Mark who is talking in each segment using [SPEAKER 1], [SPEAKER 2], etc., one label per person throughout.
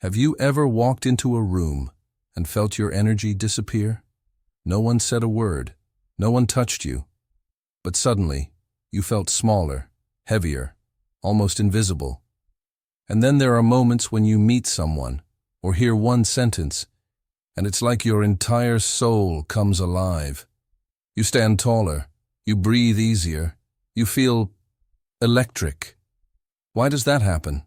[SPEAKER 1] Have you ever walked into a room and felt your energy disappear? No one said a word, no one touched you, but suddenly you felt smaller, heavier, almost invisible. And then there are moments when you meet someone or hear one sentence, and it's like your entire soul comes alive. You stand taller, you breathe easier, you feel electric. Why does that happen?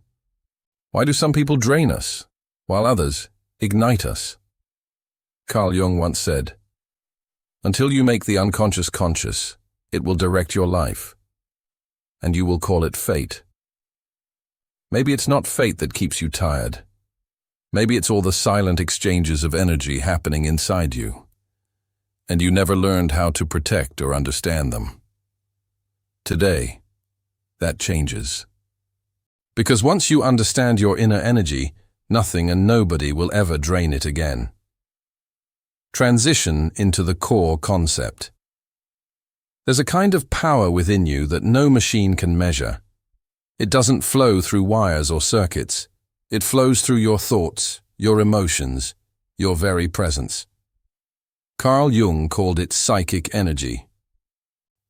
[SPEAKER 1] Why do some people drain us, while others ignite us? Carl Jung once said, "Until you make the unconscious conscious, it will direct your life, and you will call it fate." Maybe it's not fate that keeps you tired. Maybe it's all the silent exchanges of energy happening inside you, and you never learned how to protect or understand them. Today, that changes. Because once you understand your inner energy, nothing and nobody will ever drain it again. Transition into the core concept. There's a kind of power within you that no machine can measure. It doesn't flow through wires or circuits. It flows through your thoughts, your emotions, your very presence. Carl Jung called it psychic energy.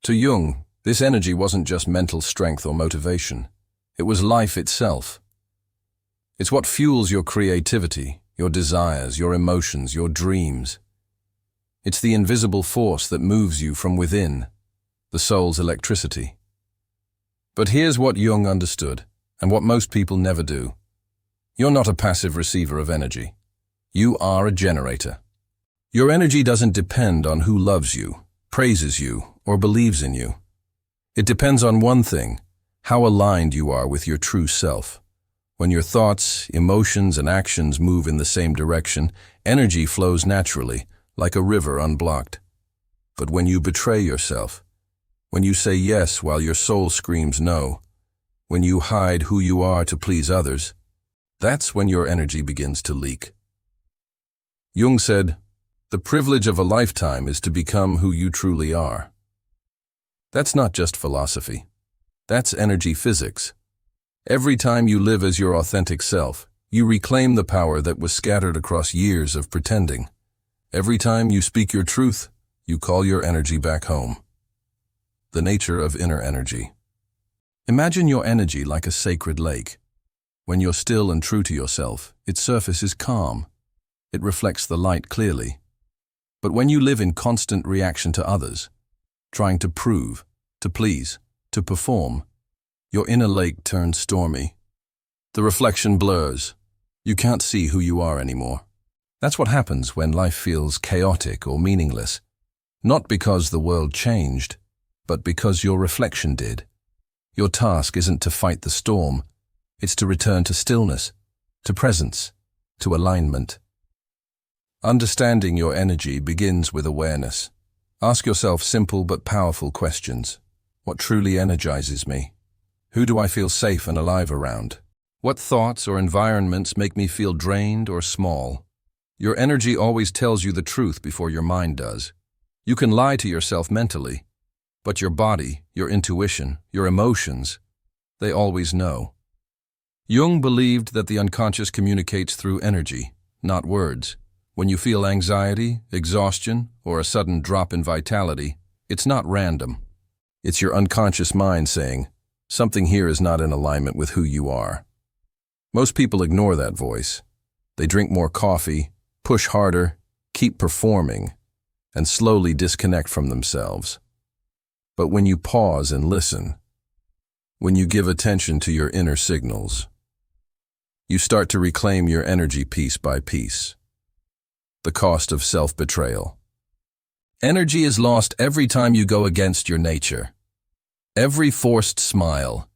[SPEAKER 1] To Jung, this energy wasn't just mental strength or motivation. It was life itself. It's what fuels your creativity, your desires, your emotions, your dreams. It's the invisible force that moves you from within, the soul's electricity. But here's what Jung understood, and what most people never do. You're not a passive receiver of energy. You are a generator. Your energy doesn't depend on who loves you, praises you, or believes in you. It depends on one thing: how aligned you are with your true self. When your thoughts, emotions, and actions move in the same direction, energy flows naturally, like a river unblocked. But when you betray yourself, when you say yes while your soul screams no, when you hide who you are to please others, that's when your energy begins to leak. Jung said, "The privilege of a lifetime is to become who you truly are." That's not just philosophy. That's energy physics. Every time you live as your authentic self, you reclaim the power that was scattered across years of pretending. Every time you speak your truth, you call your energy back home. The nature of inner energy. Imagine your energy like a sacred lake. When you're still and true to yourself, its surface is calm. It reflects the light clearly. But when you live in constant reaction to others, trying to prove, to please, to perform, your inner lake turns stormy. The reflection blurs. You can't see who you are anymore. That's what happens when life feels chaotic or meaningless. Not because the world changed, but because your reflection did. Your task isn't to fight the storm. It's to return to stillness, to presence, to alignment. Understanding your energy begins with awareness. Ask yourself simple but powerful questions. What truly energizes me? Who do I feel safe and alive around? What thoughts or environments make me feel drained or small? Your energy always tells you the truth before your mind does. You can lie to yourself mentally, but your body, your intuition, your emotions, they always know. Jung believed that the unconscious communicates through energy, not words. When you feel anxiety, exhaustion, or a sudden drop in vitality, it's not random. It's your unconscious mind saying, something here is not in alignment with who you are. Most people ignore that voice. They drink more coffee, push harder, keep performing, and slowly disconnect from themselves. But when you pause and listen, when you give attention to your inner signals, you start to reclaim your energy piece by piece. The cost of self-betrayal. Energy is lost every time you go against your nature. Every forced smile,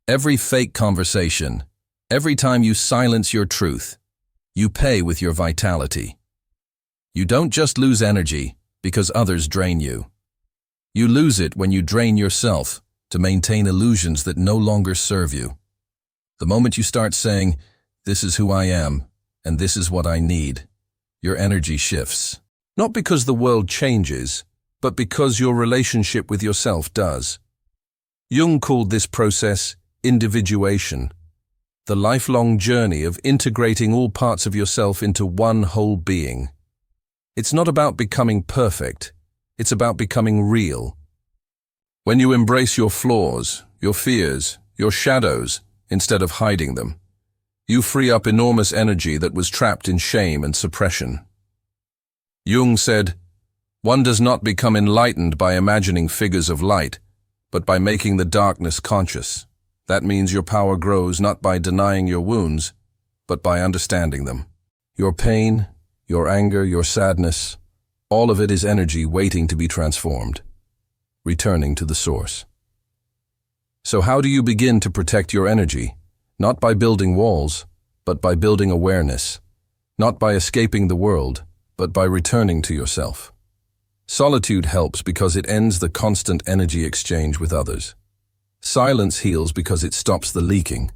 [SPEAKER 1] every fake conversation, every time you silence your truth, you pay with your vitality. You don't just lose energy because others drain you. You lose it when you drain yourself to maintain illusions that no longer serve you. The moment you start saying, "This is who I am, and this is what I need," your energy shifts. Not because the world changes, but because your relationship with yourself does. Jung called this process individuation. the lifelong journey of integrating all parts of yourself into one whole being. It's not about becoming perfect, it's about becoming real. When you embrace your flaws, your fears, your shadows, instead of hiding them, you free up enormous energy that was trapped in shame and suppression. Jung said, "One does not become enlightened by imagining figures of light, but by making the darkness conscious. That means your power grows not by denying your wounds, but by understanding them. Your pain, your anger, your sadness, all of it is energy waiting to be transformed, returning to the source." So how do you begin to protect your energy? Not by building walls, but by building awareness. Not by escaping the world, but by returning to yourself. Solitude helps because it ends the constant energy exchange with others. Silence heals because it stops the leaking.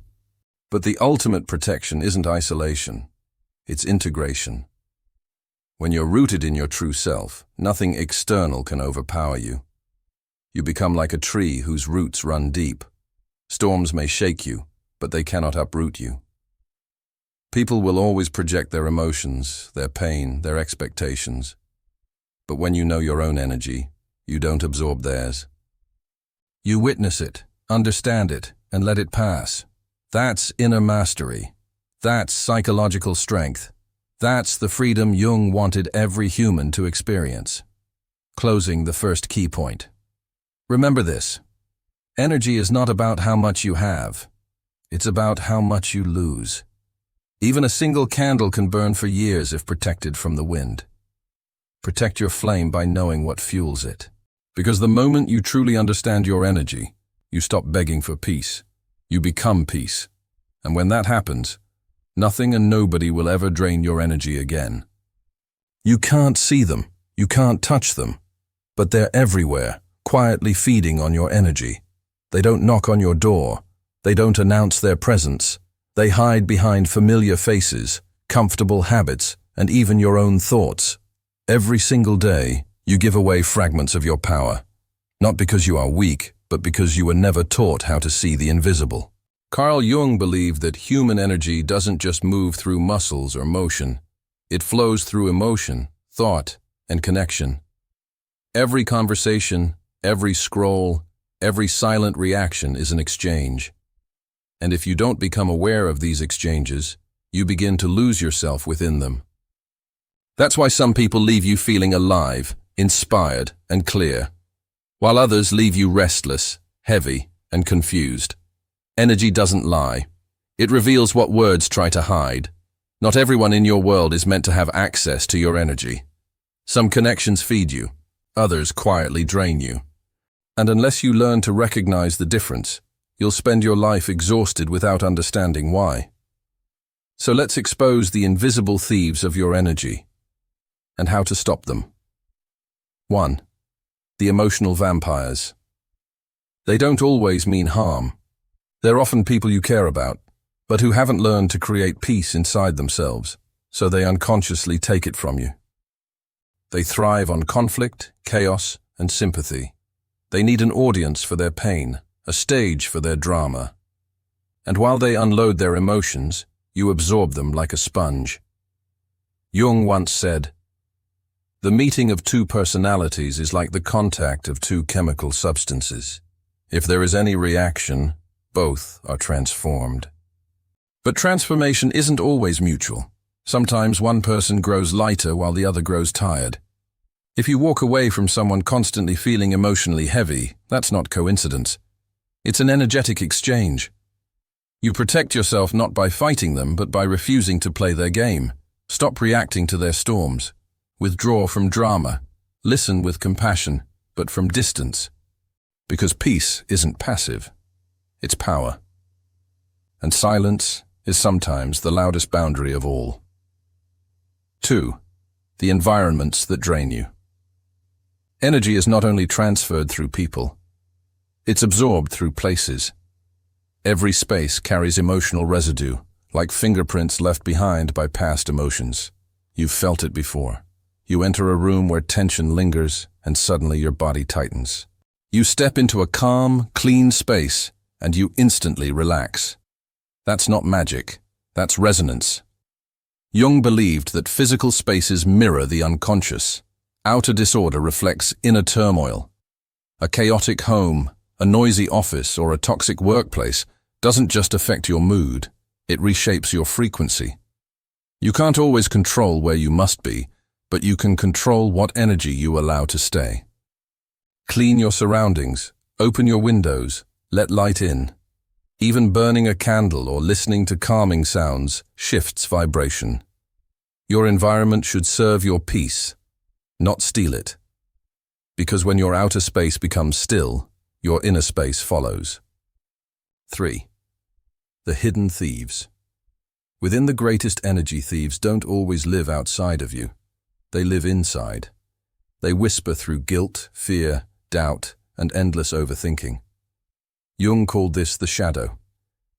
[SPEAKER 1] But the ultimate protection isn't isolation, it's integration. When you're rooted in your true self, nothing external can overpower you. You become like a tree whose roots run deep. Storms may shake you, but they cannot uproot you. People will always project their emotions, their pain, their expectations. But when you know your own energy, you don't absorb theirs. You witness it, understand it, and let it pass. That's inner mastery. That's psychological strength. That's the freedom Jung wanted every human to experience. Closing the first key point. Remember this. Energy is not about how much you have. It's about how much you lose. Even a single candle can burn for years if protected from the wind. Protect your flame by knowing what fuels it. Because the moment you truly understand your energy, you stop begging for peace. You become peace. And when that happens, nothing and nobody will ever drain your energy again. You can't see them, you can't touch them, but they're everywhere, quietly feeding on your energy. They don't knock on your door. They don't announce their presence. They hide behind familiar faces, comfortable habits, and even your own thoughts. Every single day, you give away fragments of your power. Not because you are weak, but because you were never taught how to see the invisible. Carl Jung believed that human energy doesn't just move through muscles or motion. It flows through emotion, thought, and connection. Every conversation, every scroll, every silent reaction is an exchange. And if you don't become aware of these exchanges, you begin to lose yourself within them. That's why some people leave you feeling alive, inspired, and clear, while others leave you restless, heavy, and confused. Energy doesn't lie. It reveals what words try to hide. Not everyone in your world is meant to have access to your energy. Some connections feed you, others quietly drain you. And unless you learn to recognize the difference, you'll spend your life exhausted without understanding why. So let's expose the invisible thieves of your energy and how to stop them. 1. The emotional vampires. They don't always mean harm. They're often people you care about, but who haven't learned to create peace inside themselves, so they unconsciously take it from you. They thrive on conflict, chaos, and sympathy. They need an audience for their pain, a stage for their drama. And while they unload their emotions, you absorb them like a sponge. Jung once said, "The meeting of two personalities is like the contact of two chemical substances. If there is any reaction, both are transformed." But transformation isn't always mutual. Sometimes one person grows lighter while the other grows tired. If you walk away from someone constantly feeling emotionally heavy, that's not coincidence. It's an energetic exchange. You protect yourself not by fighting them, but by refusing to play their game. Stop reacting to their storms. Withdraw from drama. Listen with compassion, but from distance. Because peace isn't passive. It's power. And silence is sometimes the loudest boundary of all. 2. The environments that drain you. Energy is not only transferred through people, it's absorbed through places. Every space carries emotional residue, like fingerprints left behind by past emotions. You've felt it before. You enter a room where tension lingers, and suddenly your body tightens. You step into a calm, clean space, and you instantly relax. That's not magic. That's resonance. Jung believed that physical spaces mirror the unconscious. Outer disorder reflects inner turmoil. A chaotic home, a noisy office, or a toxic workplace doesn't just affect your mood, it reshapes your frequency. You can't always control where you must be, but you can control what energy you allow to stay. Clean your surroundings, open your windows, let light in. Even burning a candle or listening to calming sounds shifts vibration. Your environment should serve your peace, not steal it. Because when your outer space becomes still, your inner space follows. 3. The hidden thieves. Within the greatest energy, thieves don't always live outside of you. They live inside. They whisper through guilt, fear, doubt, and endless overthinking. Jung called this the shadow,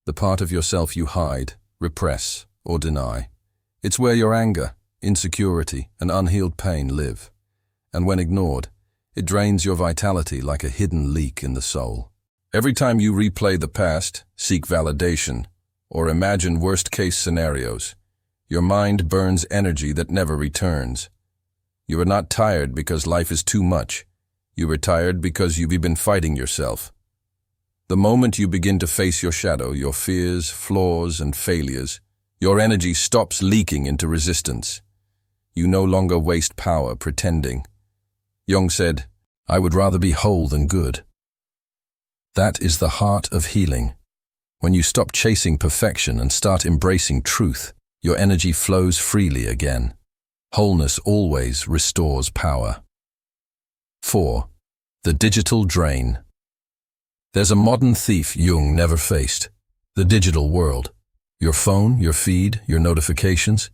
[SPEAKER 1] the part of yourself you hide, repress, or deny. It's where your anger, insecurity, and unhealed pain live. And when ignored, it drains your vitality like a hidden leak in the soul. Every time you replay the past, seek validation, or imagine worst-case scenarios, your mind burns energy that never returns. You are not tired because life is too much. You are tired because you've been fighting yourself. The moment you begin to face your shadow, your fears, flaws, and failures, your energy stops leaking into resistance. You no longer waste power pretending. Jung said, "I would rather be whole than good." That is the heart of healing. When you stop chasing perfection and start embracing truth, your energy flows freely again. Wholeness always restores power. 4. The digital drain. There's a modern thief Jung never faced. The digital world. Your phone, your feed, your notifications.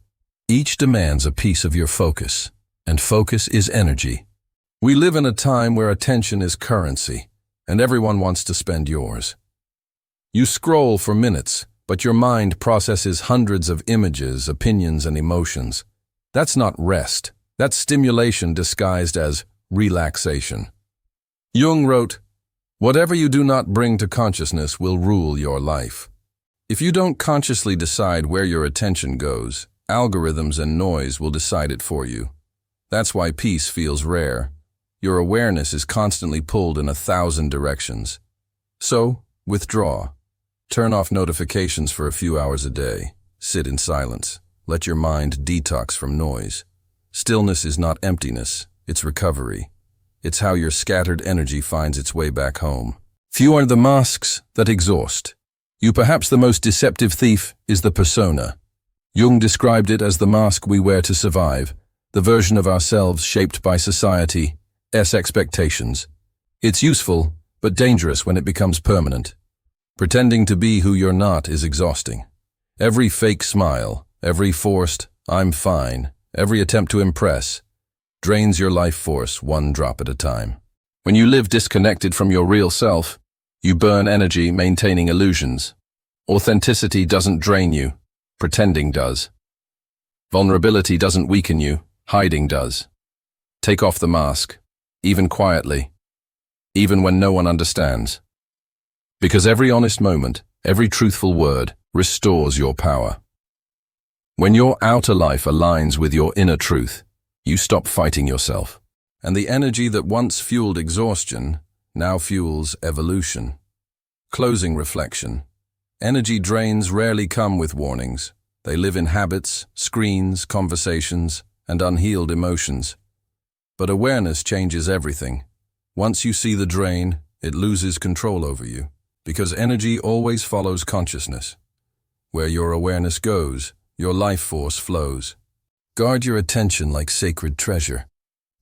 [SPEAKER 1] Each demands a piece of your focus, and focus is energy. We live in a time where attention is currency, and everyone wants to spend yours. You scroll for minutes, but your mind processes hundreds of images, opinions, and emotions. That's not rest. That's stimulation disguised as relaxation. Jung wrote, "Whatever you do not bring to consciousness will rule your life." If you don't consciously decide where your attention goes, algorithms and noise will decide it for you. That's why peace feels rare. Your awareness is constantly pulled in 1,000 directions. So, withdraw. Turn off notifications for a few hours a day. Sit in silence. Let your mind detox from noise. Stillness is not emptiness, it's recovery. It's how your scattered energy finds its way back home. Few are the masks that exhaust. Perhaps the most deceptive thief is the persona. Jung described it as the mask we wear to survive, the version of ourselves shaped by society's expectations. It's useful, but dangerous when it becomes permanent. Pretending to be who you're not is exhausting. Every fake smile, every forced "I'm fine," every attempt to impress, drains your life force one drop at a time. When you live disconnected from your real self, you burn energy maintaining illusions. Authenticity doesn't drain you, pretending does. Vulnerability doesn't weaken you, hiding does. Take off the mask, even quietly, even when no one understands. Because every honest moment, every truthful word restores your power. When your outer life aligns with your inner truth, you stop fighting yourself. And the energy that once fueled exhaustion now fuels evolution. Closing reflection. Energy drains rarely come with warnings. They live in habits, screens, conversations, and unhealed emotions. But awareness changes everything. Once you see the drain, it loses control over you. Because energy always follows consciousness. Where your awareness goes, your life force flows. Guard your attention like sacred treasure.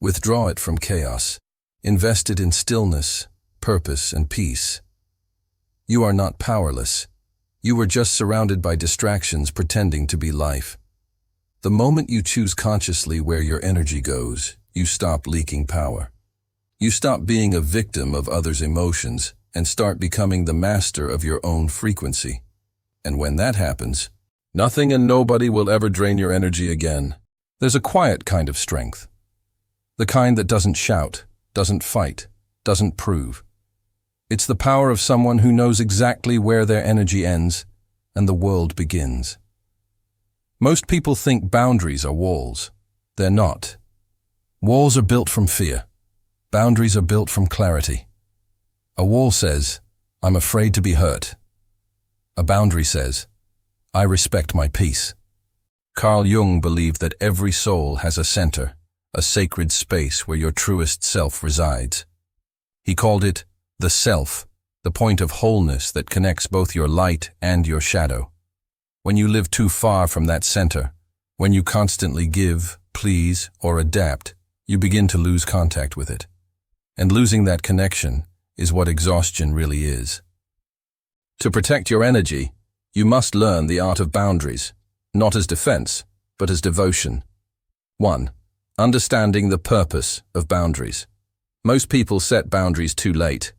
[SPEAKER 1] Withdraw it from chaos. Invest it in stillness, purpose, and peace. You are not powerless. You are just surrounded by distractions pretending to be life. The moment you choose consciously where your energy goes, you stop leaking power. You stop being a victim of others' emotions and start becoming the master of your own frequency. And when that happens, nothing and nobody will ever drain your energy again. There's a quiet kind of strength. The kind that doesn't shout, doesn't fight, doesn't prove. It's the power of someone who knows exactly where their energy ends and the world begins. Most people think boundaries are walls. They're not. Walls are built from fear. Boundaries are built from clarity. A wall says, I'm afraid to be hurt. A boundary says, I respect my peace. Carl Jung believed that every soul has a center, a sacred space where your truest self resides. He called it the self, the point of wholeness that connects both your light and your shadow. When you live too far from that center, when you constantly give, please, or adapt, you begin to lose contact with it. And losing that connection is what exhaustion really is. To protect your energy, you must learn the art of boundaries, not as defense, but as devotion. 1. Understanding the purpose of boundaries. Most people set boundaries too late,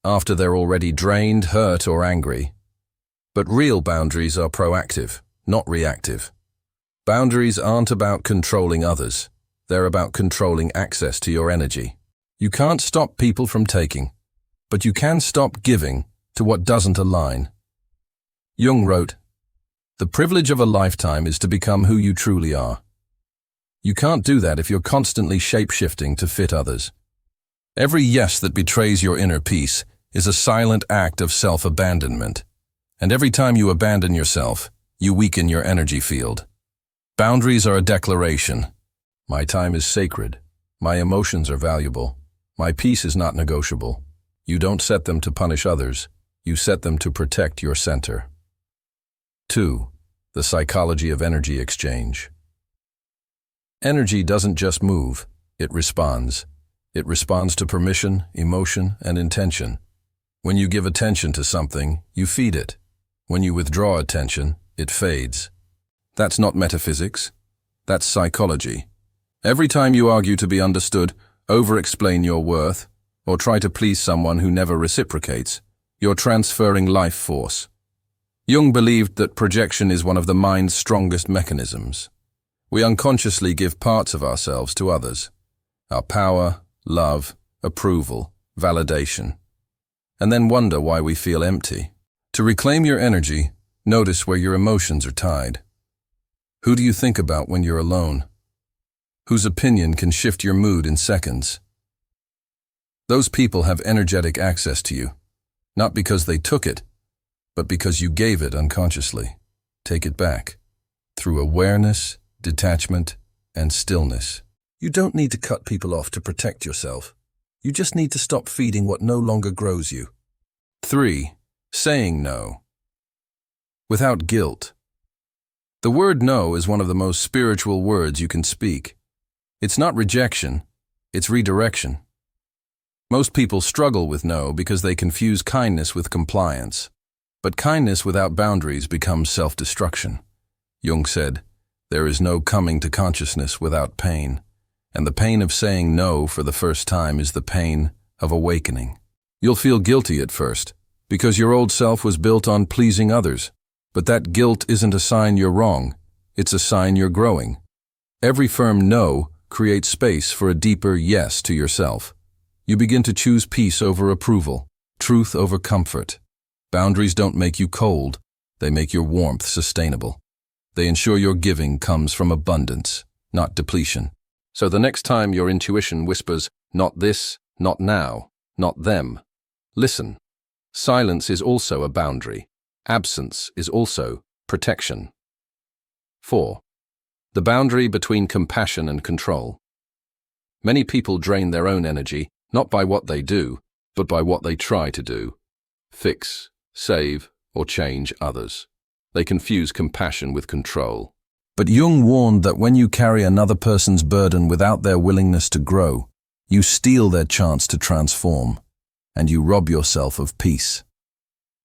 [SPEAKER 1] after they're already drained, hurt, or angry. But real boundaries are proactive, not reactive. Boundaries aren't about controlling others. They're about controlling access to your energy. You can't stop people from taking, but you can stop giving to what doesn't align. Jung wrote, "The privilege of a lifetime is to become who you truly are." You can't do that if you're constantly shape-shifting to fit others. Every yes that betrays your inner peace is a silent act of self-abandonment. And every time you abandon yourself, you weaken your energy field. Boundaries are a declaration. My time is sacred. My emotions are valuable. My peace is not negotiable. You don't set them to punish others. You set them to protect your center. 2. The psychology of energy exchange. Energy doesn't just move, it responds. It responds to permission, emotion, and intention. When you give attention to something, you feed it. When you withdraw attention, it fades. That's not metaphysics. That's psychology. Every time you argue to be understood, over-explain your worth, or try to please someone who never reciprocates, you're transferring life force. Jung believed that projection is one of the mind's strongest mechanisms. We unconsciously give parts of ourselves to others. Our power, love, approval, validation. And then wonder why we feel empty. To reclaim your energy, notice where your emotions are tied. Who do you think about when you're alone? Whose opinion can shift your mood in seconds? Those people have energetic access to you, not because they took it, but because you gave it unconsciously. Take it back, through awareness, detachment, and stillness. You don't need to cut people off to protect yourself. You just need to stop feeding what no longer grows you. 3. Saying no. Without guilt. The word no is one of the most spiritual words you can speak. It's not rejection, it's redirection. Most people struggle with no because they confuse kindness with compliance. But kindness without boundaries becomes self-destruction. Jung said, "There is no coming to consciousness without pain." And the pain of saying no for the first time is the pain of awakening. You'll feel guilty at first, because your old self was built on pleasing others. But that guilt isn't a sign you're wrong, it's a sign you're growing. Every firm no creates space for a deeper yes to yourself. You begin to choose peace over approval, truth over comfort. Boundaries don't make you cold, they make your warmth sustainable. They ensure your giving comes from abundance, not depletion. So the next time your intuition whispers, not this, not now, not them, listen. Silence is also a boundary. Absence is also protection. 4. The boundary between compassion and control. Many people drain their own energy, not by what they do, but by what they try to do. Fix, save, or change others. They confuse compassion with control. But Jung warned that when you carry another person's burden without their willingness to grow, you steal their chance to transform, and you rob yourself of peace.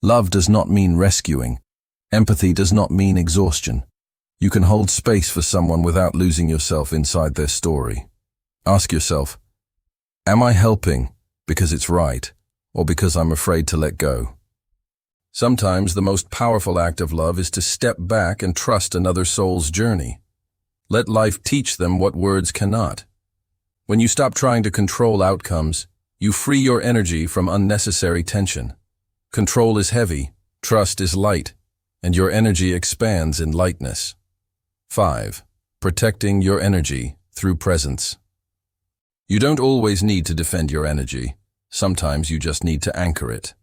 [SPEAKER 1] Love does not mean rescuing. Empathy does not mean exhaustion. You can hold space for someone without losing yourself inside their story. Ask yourself, am I helping because it's right, or because I'm afraid to let go? Sometimes the most powerful act of love is to step back and trust another soul's journey. Let life teach them what words cannot. When you stop trying to control outcomes, you free your energy from unnecessary tension. Control is heavy, trust is light, and your energy expands in lightness. 5. Protecting your energy through presence. You don't always need to defend your energy. Sometimes you just need to anchor it.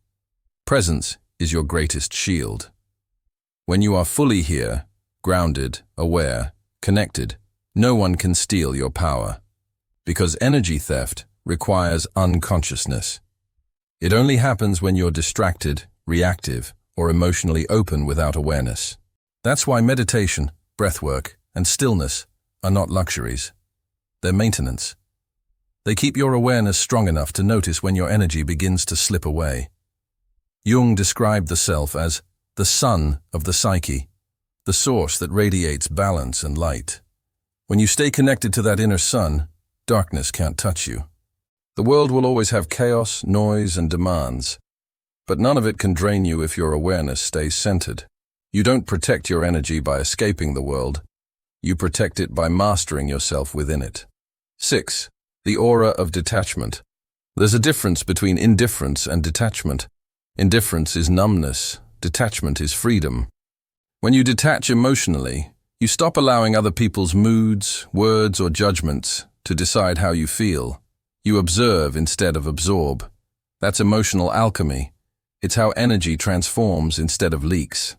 [SPEAKER 1] Presence is your greatest shield. When you are fully here, grounded, aware, connected, no one can steal your power. Because energy theft requires unconsciousness. It only happens when you're distracted, reactive, or emotionally open without awareness. That's why meditation, breathwork, and stillness are not luxuries. They're maintenance. They keep your awareness strong enough to notice when your energy begins to slip away. Jung described the self as the sun of the psyche, the source that radiates balance and light. When you stay connected to that inner sun, darkness can't touch you. The world will always have chaos, noise, and demands, but none of it can drain you if your awareness stays centered. You don't protect your energy by escaping the world. You protect it by mastering yourself within it. 6. The aura of detachment. There's a difference between indifference and detachment. Indifference is numbness. Detachment is freedom. When you detach emotionally, you stop allowing other people's moods, words, or judgments to decide how you feel. You observe instead of absorb. That's emotional alchemy. It's how energy transforms instead of leaks.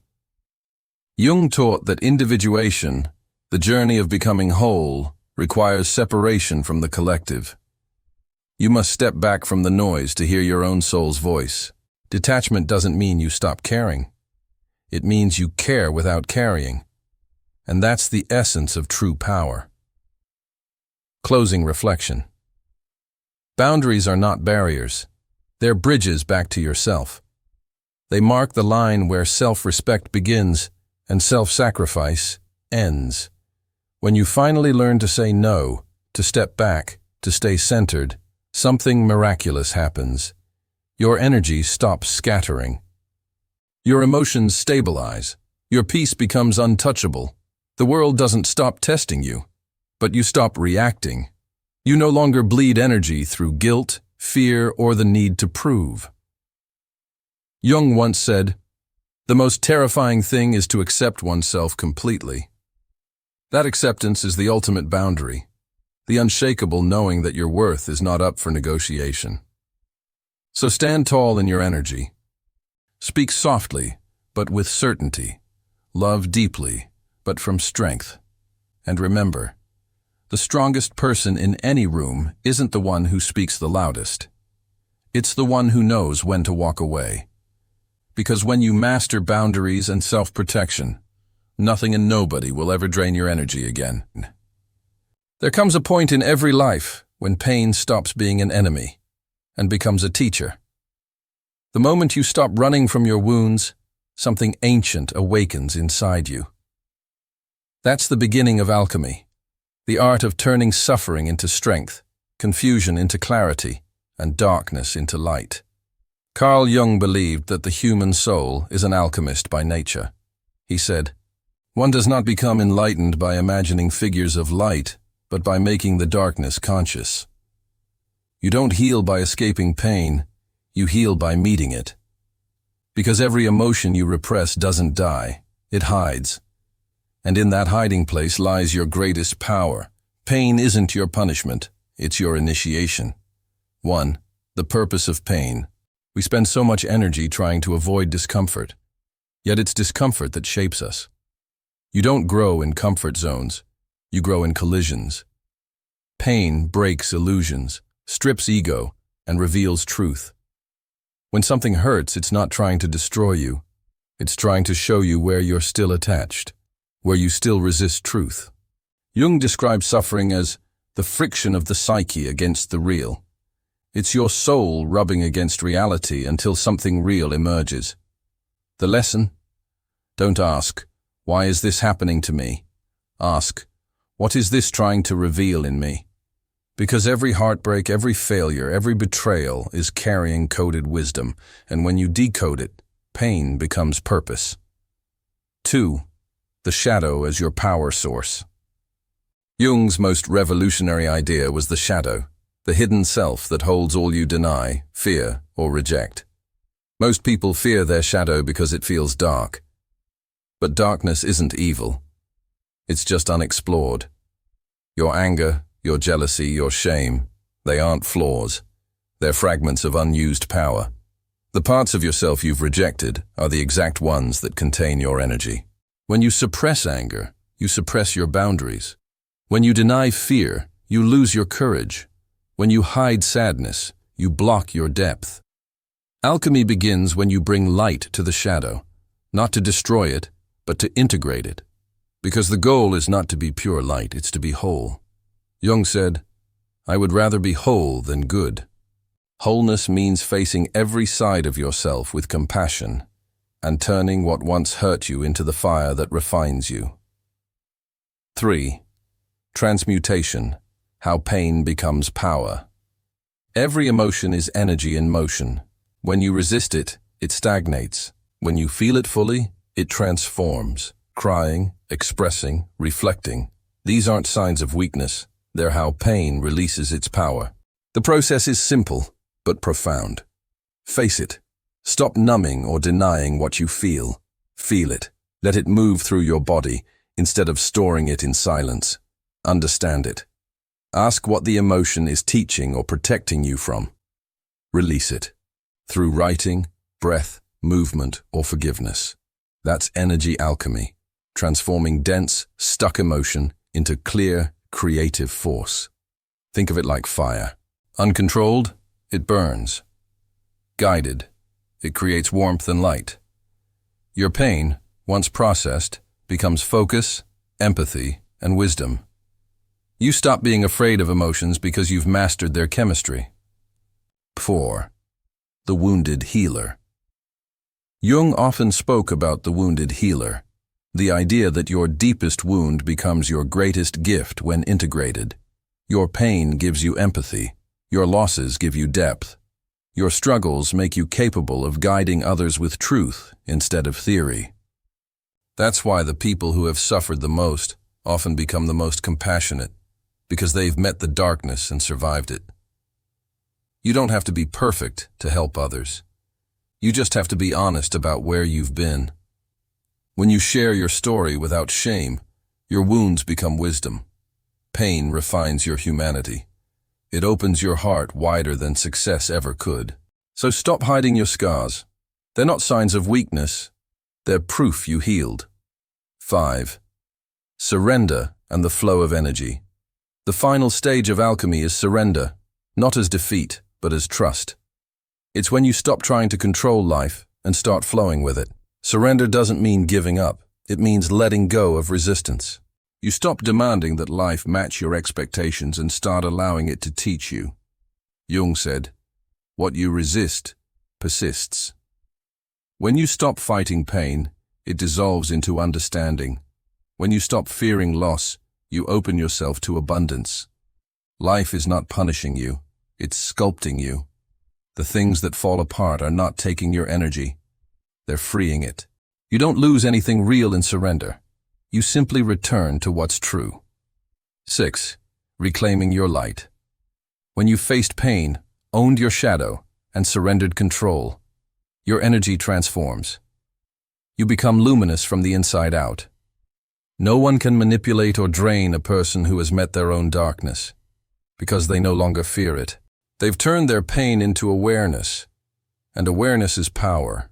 [SPEAKER 1] Jung taught that individuation, the journey of becoming whole, requires separation from the collective. You must step back from the noise to hear your own soul's voice. Detachment doesn't mean you stop caring. It means you care without carrying. And that's the essence of true power. Closing reflection. Boundaries are not barriers. They're bridges back to yourself. They mark the line where self-respect begins and self-sacrifice ends. When you finally learn to say no, to step back, to stay centered, something miraculous happens. Your energy stops scattering. Your emotions stabilize. Your peace becomes untouchable. The world doesn't stop testing you, but you stop reacting. You no longer bleed energy through guilt, fear, or the need to prove. Jung once said, "The most terrifying thing is to accept oneself completely." That acceptance is the ultimate boundary, the unshakable knowing that your worth is not up for negotiation. So stand tall in your energy. Speak softly, but with certainty. Love deeply, but from strength. And remember, the strongest person in any room isn't the one who speaks the loudest. It's the one who knows when to walk away. Because when you master boundaries and self-protection, nothing and nobody will ever drain your energy again. There comes a point in every life when pain stops being an enemy and becomes a teacher. The moment you stop running from your wounds, something ancient awakens inside you. That's the beginning of alchemy, the art of turning suffering into strength, confusion into clarity, and darkness into light. Carl Jung believed that the human soul is an alchemist by nature. He said, "One does not become enlightened by imagining figures of light, but by making the darkness conscious." You don't heal by escaping pain, you heal by meeting it. Because every emotion you repress doesn't die, it hides. And in that hiding place lies your greatest power. Pain isn't your punishment, it's your initiation. 1. The purpose of pain. We spend so much energy trying to avoid discomfort, yet it's discomfort that shapes us. You don't grow in comfort zones, you grow in collisions. Pain breaks illusions, strips ego, and reveals truth. When something hurts, it's not trying to destroy you. It's trying to show you where you're still attached, where you still resist truth. Jung describes suffering as the friction of the psyche against the real. It's your soul rubbing against reality until something real emerges. The lesson? Don't ask, "Why is this happening to me?" Ask, "What is this trying to reveal in me?" Because every heartbreak, every failure, every betrayal is carrying coded wisdom, and when you decode it, pain becomes purpose. 2. The shadow as your power source. Jung's most revolutionary idea was the shadow, the hidden self that holds all you deny, fear, or reject. Most people fear their shadow because it feels dark. But darkness isn't evil. It's just unexplored. Your anger, your jealousy, your shame, they aren't flaws. They're fragments of unused power. The parts of yourself you've rejected are the exact ones that contain your energy. When you suppress anger, you suppress your boundaries. When you deny fear, you lose your courage. When you hide sadness, you block your depth. Alchemy begins when you bring light to the shadow, not to destroy it, but to integrate it. Because the goal is not to be pure light, it's to be whole. Jung said, "I would rather be whole than good." Wholeness means facing every side of yourself with compassion and turning what once hurt you into the fire that refines you. 3. Transmutation, how pain becomes power. Every emotion is energy in motion. When you resist it, it stagnates. When you feel it fully, it transforms. Crying, expressing, reflecting. These aren't signs of weakness. They're how pain releases its power. The process is simple, but profound. Face it. Stop numbing or denying what you feel. Feel it. Let it move through your body instead of storing it in silence. Understand it. Ask what the emotion is teaching or protecting you from. Release it. Through writing, breath, movement, or forgiveness. That's energy alchemy, transforming dense, stuck emotion into clear, creative force. Think of it like fire. Uncontrolled, it burns. Guided, it creates warmth and light. Your pain, once processed, becomes focus, empathy, and wisdom. You stop being afraid of emotions because you've mastered their chemistry. 4. The wounded healer. Jung often spoke about the wounded healer, the idea that your deepest wound becomes your greatest gift when integrated. Your pain gives you empathy. Your losses give you depth. Your struggles make you capable of guiding others with truth instead of theory. That's why the people who have suffered the most often become the most compassionate, because they've met the darkness and survived it. You don't have to be perfect to help others. You just have to be honest about where you've been. When you share your story without shame, your wounds become wisdom. Pain refines your humanity. It opens your heart wider than success ever could. So stop hiding your scars. They're not signs of weakness. They're proof you healed. 5. Surrender and the flow of energy. The final stage of alchemy is surrender, not as defeat, but as trust. It's when you stop trying to control life and start flowing with it. Surrender doesn't mean giving up. It means letting go of resistance. You stop demanding that life match your expectations and start allowing it to teach you. Jung said, "What you resist persists." When you stop fighting pain, it dissolves into understanding. When you stop fearing loss, you open yourself to abundance. Life is not punishing you, it's sculpting you. The things that fall apart are not taking your energy, they're freeing it. You don't lose anything real in surrender. You simply return to what's true. 6. Reclaiming your light. When you faced pain, owned your shadow, and surrendered control, your energy transforms. You become luminous from the inside out. No one can manipulate or drain a person who has met their own darkness, because they no longer fear it. They've turned their pain into awareness, and awareness is power.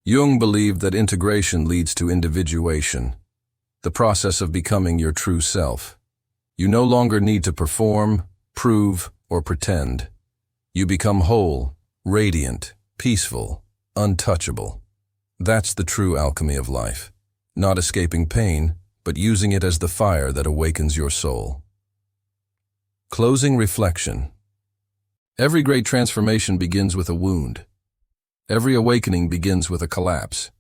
[SPEAKER 1] Jung believed that integration leads to individuation, the process of becoming your true self. You no longer need to perform, prove, or pretend. You become whole, radiant, peaceful, untouchable. That's the true alchemy of life. Not escaping pain, but using it as the fire that awakens your soul. Closing reflection. Every great transformation begins with a wound. Every awakening begins with a collapse.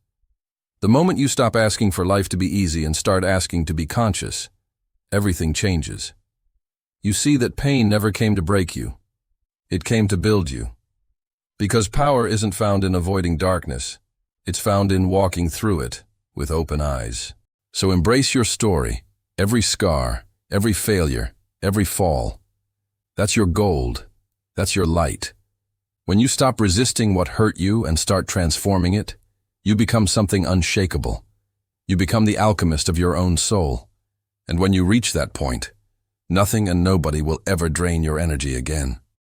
[SPEAKER 1] The moment you stop asking for life to be easy and start asking to be conscious, everything changes. You see that pain never came to break you. It came to build you. Because power isn't found in avoiding darkness. It's found in walking through it with open eyes. So embrace your story, every scar, every failure, every fall. That's your gold. That's your light. When you stop resisting what hurt you and start transforming it, you become something unshakable. You become the alchemist of your own soul. And when you reach that point, nothing and nobody will ever drain your energy again.